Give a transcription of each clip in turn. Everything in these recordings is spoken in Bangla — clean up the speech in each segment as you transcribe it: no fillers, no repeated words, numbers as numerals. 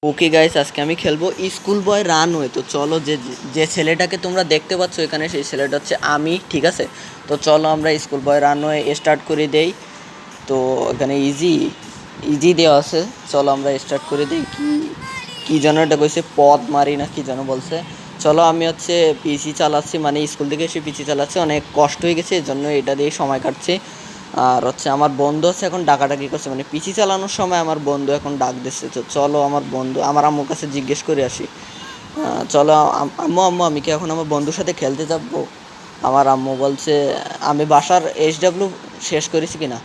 ওকে গাইস, আজকে আমি খেলবো স্কুল বয় রানওয়ে। তো চলো, যে যে ছেলেটাকে তোমরা দেখতে পাচ্ছ এখানে, সেই ছেলেটা হচ্ছে আমি। ঠিক আছে, তো চলো আমরা স্কুল বয় রানওয়ে স্টার্ট করে দেই। তো এখানে ইজি ইজি দেওয়া আছে, চলো আমরা স্টার্ট করে দিই। কি যেন এটা কইছে, পদ মারি না কি যেন বলছে। চলো, আমি হচ্ছে পিসি চালাচ্ছি, মানে স্কুল থেকে এসে পিসি চালাচ্ছি, অনেক কষ্ট হয়ে গেছে, এর জন্য এটা দিয়ে সময় কাটছে। আর হচ্ছে আমার বন্ধু হচ্ছে এখন ডাকাডাকি করছে, মানে পিসি চালানোর সময় আমার বন্ধু এখন ডাক দিচ্ছে। তো চলো, আমার বন্ধু আমার আম্মুর কাছে জিজ্ঞেস করে আসি। চলো আম্মু আম্মু, আমি কি এখন আমার বন্ধুর সাথে খেলতে যাবো? আমার আম্মু বলছে আমি বাসার SW শেষ করেছি কিনা।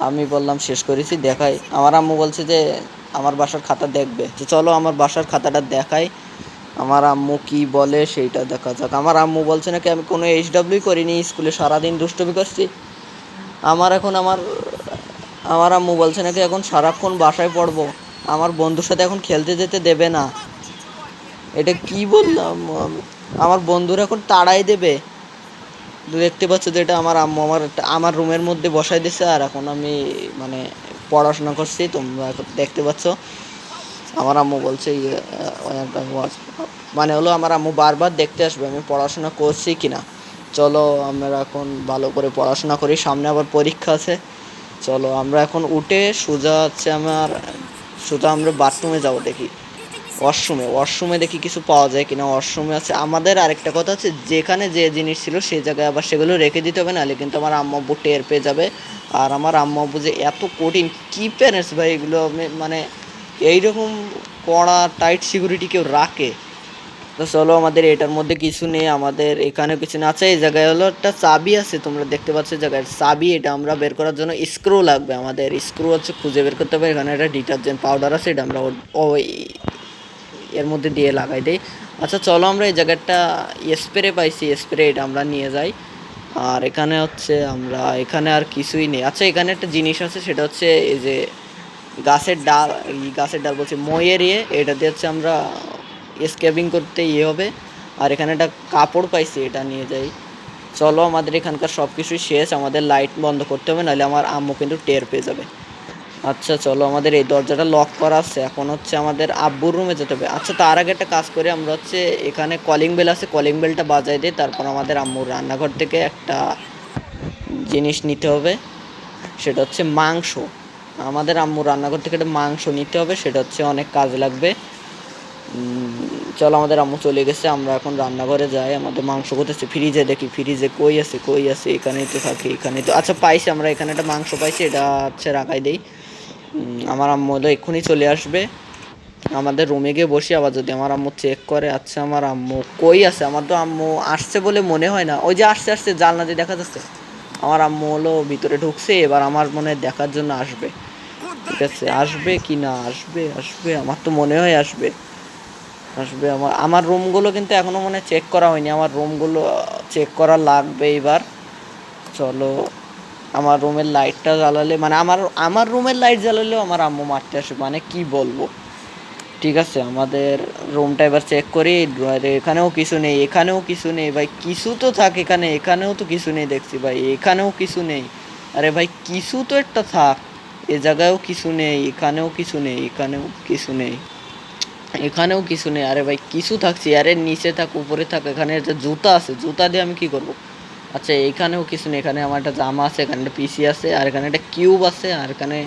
আমি বললাম শেষ করেছি, দেখাই। আমার আম্মু বলছে যে আমার বাসার খাতা দেখবে। তো চলো আমার বাসার খাতাটা দেখাই, আমার আম্মু কি বলে সেইটা দেখা যাক। আমার আম্মু বলছে নাকি আমি কোনো SW করিনি, স্কুলে সারাদিন দুষ্টুমি করছি। আমার আম্মু বলছে নাকি এখন সারাক্ষণ বাসায় পড়বো, আমার বন্ধুর সাথে এখন খেলতে যেতে দেবে না। এটা কি বললাম আমি? আমার বন্ধুরা এখন তাড়াই দেবে। দেখতে পাচ্ছ যে এটা আমার আম্মু আমার রুমের মধ্যে বসাই দিছে, আর এখন আমি মানে পড়াশোনা করছি, তোমরা এখন দেখতে পাচ্ছ। আমার আম্মু বলছে মানে হলো আমার আম্মু বারবার দেখতে আসবে আমি পড়াশোনা করছি কিনা। চলো আমরা এখন ভালো করে পড়াশোনা করি, সামনে আবার পরীক্ষা আছে। চলো আমরা এখন উঠে সোজা আমরা বাথরুমে যাবো, দেখি ওয়াশরুমে দেখি কিছু পাওয়া যায় কিনা। ওয়াশরুমে আছে আমাদের আরেকটা কথা আছে, যেখানে যে জিনিস ছিল সেই জায়গায় আবার সেগুলো রেখে দিতে হবে, নাহলে কিন্তু আমার আম্মু আব্বু টের পেয়ে যাবে। আর আমার আম্মু আব্বু যে এত কঠিন, কি প্যারেন্টস ভাই এগুলো, মানে এইরকম কড়া টাইট সিকিউরিটি কেউ রাখে? তো চলো, আমাদের এটার মধ্যে কিছু নেই, আমাদের এখানে কিছু না আছে। এই জায়গায় হলো একটা চাবি আছে, তোমরা দেখতে পাচ্ছ জায়গায় চাবি। এটা আমরা বের করার জন্য স্ক্রু লাগবে, আমাদের স্ক্রু হচ্ছে খুঁজে বের করতে হবে। এখানে একটা ডিটারজেন্ট পাউডার আছে, এটা আমরা ওই এর মধ্যে দিয়ে লাগাই দেই। আচ্ছা চলো, আমরা এই জায়গাটা স্প্রে পাইছি, স্প্রে, এটা আমরা নিয়ে যাই। আর এখানে হচ্ছে আমরা এখানে আর কিছুই নেই। আচ্ছা এখানে একটা জিনিস আছে, সেটা হচ্ছে এই যে গাছের ডাল বলছে মইয়ের এটা দিয়ে হচ্ছে আমরা স্কেবিং করতে হবে। আর এখানে একটা কাপড় পাইছি, এটা নিয়ে যাই। চলো, আমাদের এখানকার সব কিছুই শেষ, আমাদের লাইট বন্ধ করতে হবে, নাহলে আমার আম্মু কিন্তু টের পেয়ে যাবে। আচ্ছা চলো, আমাদের এই দরজাটা লক করা আছে, এখন হচ্ছে আমাদের আব্বুর রুমে যেতে হবে। আচ্ছা তার আগে একটা কাজ করে, আমরা হচ্ছে এখানে কলিং বেল আছে, কলিং বেলটা বাজাই দিই, তারপর আমাদের আম্মুর রান্নাঘর থেকে একটা জিনিস নিতে হবে, সেটা হচ্ছে মাংস। আমাদের আম্মুর রান্নাঘর থেকে একটা মাংস নিতে হবে, সেটা হচ্ছে অনেক কাজ লাগবে। চলো, আমাদের আম্মু চলে গেছে, আমরা এখন রান্নাঘরে যাই। আমাদের মাংস করতেছে, ফ্রিজে দেখি, ফ্রিজে কই আছে, এখানেই তো থাকে, এখানেই তো। আচ্ছা পাইছি, আমরা এখানে একটা মাংস পাইছি, এটা হচ্ছে রাখাই দেই। আমার আম্মু হলো এক্ষুনি চলে আসবে। আমাদের রুমে গিয়ে বসি, আবার যদি আমার আম্মু চেক করে। আচ্ছা আমার আম্মু কই আছে? আমার তো আম্মু আসছে বলে মনে হয় না। ওই যে আসছে আসছে, জানলা দিয়ে দেখা যাচ্ছে। আমার আম্মু হলো ভিতরে ঢুকছে, এবার আমার মনে হয় দেখার জন্য আসবে। ঠিক আছে, আসবে কি না, আসবে, আমার তো মনে হয় আসবে। আমার রুমগুলো কিন্তু এখনো মনে চেক করা হয়নি, আমার রুমগুলো চেক করা লাগবে এবার। চলো, আমার রুমের লাইটটা জ্বালালে, মানে আমার রুমের লাইট জ্বালালেও আমার আম্মু মারতে আসবে, মানে কি বলবো। ঠিক আছে, আমাদের রুমটা এবার চেক করি। এখানেও কিছু নেই, এখানেও কিছু নেই ভাই, কিছু তো থাক এখানে। এখানেও তো কিছু নেই দেখছি ভাই, এখানেও কিছু নেই। আরে ভাই কিছু তো একটা থাক। এ জায়গায়ও কিছু নেই, এখানেও কিছু নেই, এখানেও কিছু নেই। আরে ভাই কিছু থাক, চেয়ারের নিচে থাক, উপরে থাক, এখানে একটা জুতা আছে, জুতা দিয়ে আমি কি করব? আচ্ছা এখানেও কিছু নেই, এখানে আমার একটা জামা আছে, এখানে একটা পিসি আছে, আর এখানে একটা কিউব আছে, আর এখানে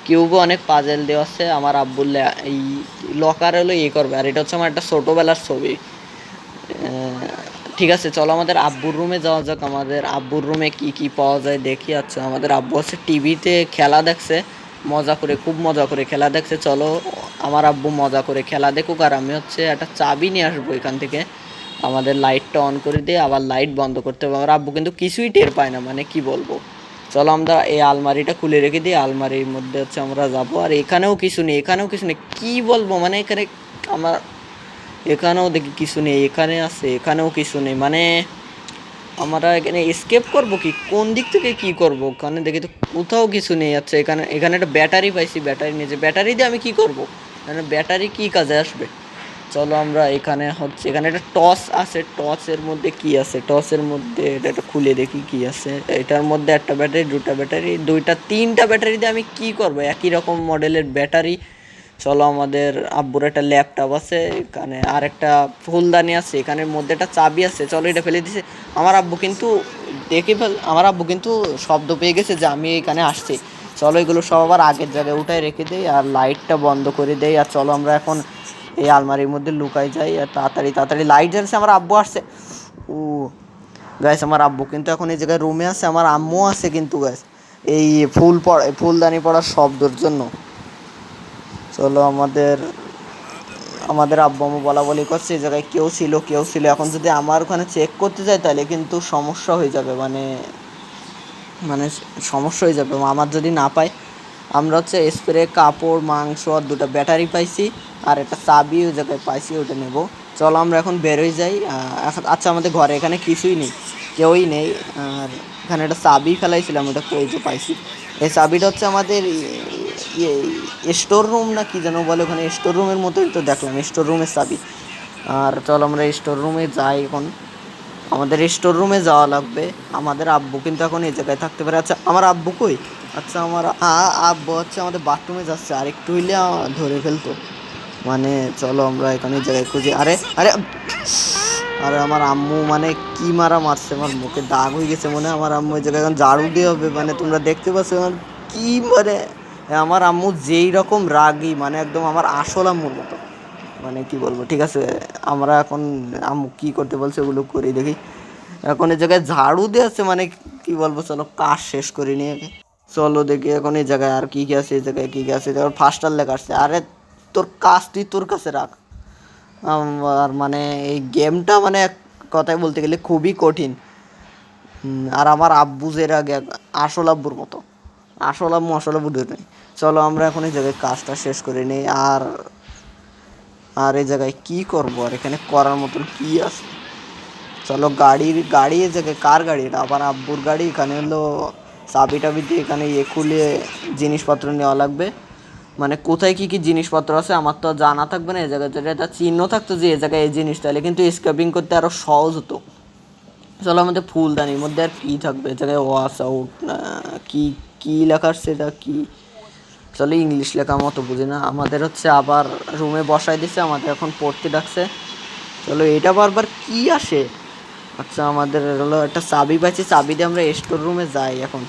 কিউবও অনেক পাজেল দেওয়া আছে। আমার আব্বুর এই লকার হলো করবে। আর এটা হচ্ছে আমার একটা ছোটোবেলার ছবি। ঠিক আছে চলো, আমাদের আব্বুর রুমে যাওয়া যাক। আমাদের আব্বুর রুমে কি কি পাওয়া যায় দেখি। আচ্ছা আমাদের আব্বু হচ্ছে টিভিতে খেলা দেখছে, মজা করে, খুব মজা করে খেলা দেখছে। চলো, আমার আব্বু মজা করে খেলা দেখুক, আর আমি হচ্ছে একটা চাবি নিয়ে আসবো এখান থেকে। আমাদের লাইটটা অন করে দিয়ে আবার লাইট বন্ধ করতে হবে। আমার আব্বু কিন্তু কিছুই টের পায় না, মানে কি বলবো। চলো আমরা এই আলমারিটা খুলে রেখে দিই, আলমারির মধ্যে হচ্ছে আমরা যাবো। আর এখানেও কিছু নেই, কি বলবো, মানে এখানে আমার এখানেও দেখি কিছু নেই, এখানে আছে, এখানেও কিছু নেই, মানে আমরা এখানে এসকেপ করবো কি, কোন দিক থেকে কি করবো? ওখানে দেখি তো কোথাও কিছু নেই। আচ্ছা এখানে একটা ব্যাটারি পাইছি, ব্যাটারি নিয়েছে, ব্যাটারি দিয়ে আমি কি করবো? মানে ব্যাটারি কি কাজে আসবে? চলো আমরা এখানে একটা টর্চ আছে, টর্চের মধ্যে কি আছে, টর্চের মধ্যে এটা একটা খুলে দেখি কি আছে। এটার মধ্যে একটা ব্যাটারি, তিনটা ব্যাটারি দিয়ে আমি কি করবো? একই রকম মডেলের ব্যাটারি। চলো আমাদের আব্বুর একটা ল্যাপটপ আছে এখানে, আর একটা ফুলদানি আছে, এখানের মধ্যে একটা চাবি আছে, চলো এটা ফেলে দিছে। আমার আব্বু কিন্তু আমার আব্বু কিন্তু শব্দ পেয়ে গেছে যে আমি এখানে আসছি। চলো এগুলো সব আবার আগের জায়গায় উঠায় রেখে দেই আর লাইটটা বন্ধ করে দেই। আর চলো আমরা এখন এই আলমারির মধ্যে লুকাই যাই আর তাড়াতাড়ি তাড়াতাড়ি লাইট জ্বালছে। আমার আব্বু আসছে। ও গাইস, আমার আব্বু কিন্তু এখন এই জায়গায় রুমে আছে, আমার আম্মু আছে কিন্তু গাইস এই ফুলদানি পড়ার শব্দের জন্য। চলো আমাদের আমাদের আব্বু আম্মু বলা বলি করছে এই জায়গায় কেউ ছিল কেউ ছিল। এখন যদি আমার ওখানে চেক করতে যাই তাহলে কিন্তু সমস্যা হয়ে যাবে, মানে মানে সমস্যা হয়ে যাবে আমার যদি না পাই। আমরা হচ্ছে স্প্রে, কাপড়, মাংস আর দুটো ব্যাটারি পাইছি আর একটা চাবি ওই জায়গায় পাইছি, ওটা নেব। চলো আমরা এখন বেরোই যাই। আচ্ছা আমাদের ঘরে এখানে কিছুই নেই, কেউই নেই। আর এখানে একটা চাবি ফেলাইছিলাম, ওটা কই যে পাইছি। এই চাবিটা হচ্ছে আমাদের স্টোর রুম না কি যেন বলে, ওখানে স্টোর রুমের মতোই তো দেখলাম, স্টোর রুমের চাবি। আর চলো আমরা স্টোর রুমে যাই এখন, আমাদের স্টোর রুমে যাওয়া লাগবে। আমাদের আব্বু কিন্তু এখন এই জায়গায় থাকতে পারে। আচ্ছা আমার আব্বু কই? আচ্ছা আমার আব্বু হচ্ছে আমাদের বাথরুমে যাচ্ছে, আর একটু হইলে ধরে ফেলতো। মানে চলো আমরা এখানে এই জায়গায় খুঁজি। আরে আরে আরে আমার আম্মু মানে কি মারা মারছে, আমার মুখে দাগ হয়ে গেছে মনে হয়। আমার আম্মু এই জায়গায় এখন ঝাড়ু দিয়ে হবে, মানে তোমরা দেখতে পাচ্ছ এখন কি মানে আমার আম্মু যেই রকম রাগী, মানে একদম আমার আসল আম্মুর মতো, মানে কি বলবো। ঠিক আছে আমরা এখন আম্মু কি করতে বলছে ওগুলো করি দেখি। এখন এই জায়গায় ঝাড়ু দিয়ে আছে, মানে কি বলবো, চলো কাজ শেষ করি নি আগে। চলো দেখি এখন এই জায়গায় আর কি কি আছে, এই জায়গায় কি কি আছে। ফার্স্টার লেখা আসছে। আরে তোর কাজ তুই তোর কাছে রাখ। আর মানে এই গেমটা মানে এক কথায় বলতে গেলে খুবই কঠিন। আর আমার আব্বু যে আগে আসল আব্বুর মতো, আসল আব্বু দুটোই। চলো আমরা এখন এই জায়গায় কাজটা শেষ করে নিই। আর আর এই জায়গায় কি করবো, আর এখানে করার মতন কি আছে? চলো গাড়ি এই জায়গায় কার গাড়ি? এটা আবার আব্বুর গাড়ি। এখানে হলো চাবি টাবি দিয়ে এখানে খুলে জিনিসপত্র নেওয়া লাগবে। মানে কোথায় কী কী জিনিসপত্র আছে আমার তো জানা থাকবে না। এই জায়গায় যদি একটা চিহ্ন থাকতো যে এই জায়গায় এই জিনিস, তাহলে কিন্তু স্কেপিং করতে আরও সহজ হতো। চলো আমাদের ফুলদানির মধ্যে আর কী থাকবে, এই জায়গায় ওয়াশ আউট কি কী লেখা আসছে, এটা কি? চলো ইংলিশ লেখা মতো বুঝি না। আমাদের হচ্ছে আবার রুমে বসাই দিছে, আমাদের এখন পড়তে ডাকছে। চলো এটা বারবার কি আসে? আচ্ছা আমাদের হলো একটা চাবি পাইছি, চাবি দিয়ে আমরা স্টোর রুমে যাই এখন।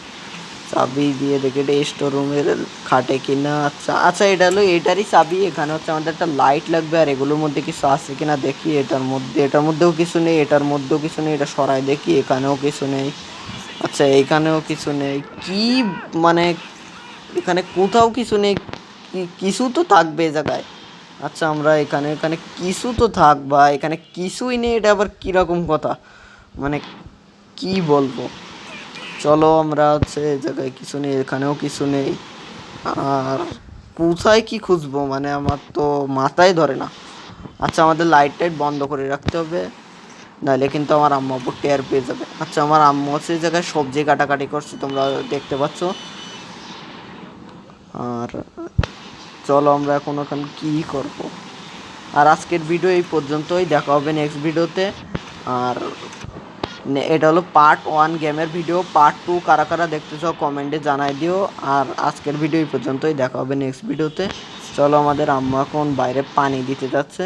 চাবি দিয়ে দেখি এটা স্টোর রুমের খাটে কিনা। আচ্ছা আচ্ছা এটা হলো এটারই চাবি। এখানে হচ্ছে আমাদের একটা লাইট লাগবে, আর এগুলোর মধ্যে কিছু আছে কিনা দেখি। এটার মধ্যেও কিছু নেই, এটার মধ্যেও কিছু নেই। এটা সরাই দেখি, এখানেও কিছু নেই। আচ্ছা এইখানেও কিছু নেই। কি মানে এখানে কোথাও কিছু নেই, কিছু তো থাকবে এই জায়গায়। আচ্ছা আমরা এখানে এখানে কিছু তো থাকবা, এখানে কিছুই নেই, এটা আবার কীরকম কথা, মানে কি বলবো। চলো আমরা হচ্ছে এই জায়গায় কিছু নেই, এখানেও কিছু নেই। আর কোথায় কি খুঁজবো, মানে আমার তো মাথায় ধরে না। আচ্ছা আমাদের লাইট টাইট বন্ধ করে রাখতে হবে, নাহলে কিন্তু আমার আম্মু আব্বু টের পেয়ে যাবে। আচ্ছা আমার আম্মু হচ্ছে এই জায়গায় সবজি কাটাকাটি করছে, তোমরা দেখতে পাচ্ছ। আর চলো আমরা এখন ওখানে কী করবো। আর আজকের ভিডিও এই পর্যন্তই, দেখা হবে নেক্সট ভিডিওতে। আর এটা হলো পার্ট 1 গেমের ভিডিও। পার্ট 2 কারা কারা দেখতে চাও কমেন্টে জানাই দিও। আর আজকের ভিডিও এই পর্যন্তই, দেখা হবে নেক্সট ভিডিওতে। চলো আমাদের আম্মা এখন বাইরে পানি দিতে যাচ্ছে।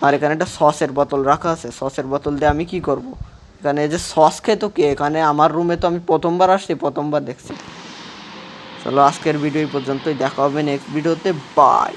আর এখানে একটা সসের বোতল রাখা আছে, সসের বোতল দিয়ে আমি কি করব? এখানে যে সস খেত কে? এখানে আমার রুমে তো আমি প্রথমবার আসছি, প্রথমবার দেখছি। চলো আজকের ভিডিও এই পর্যন্তই, দেখা হবে নেক্সট ভিডিওতে। বাই।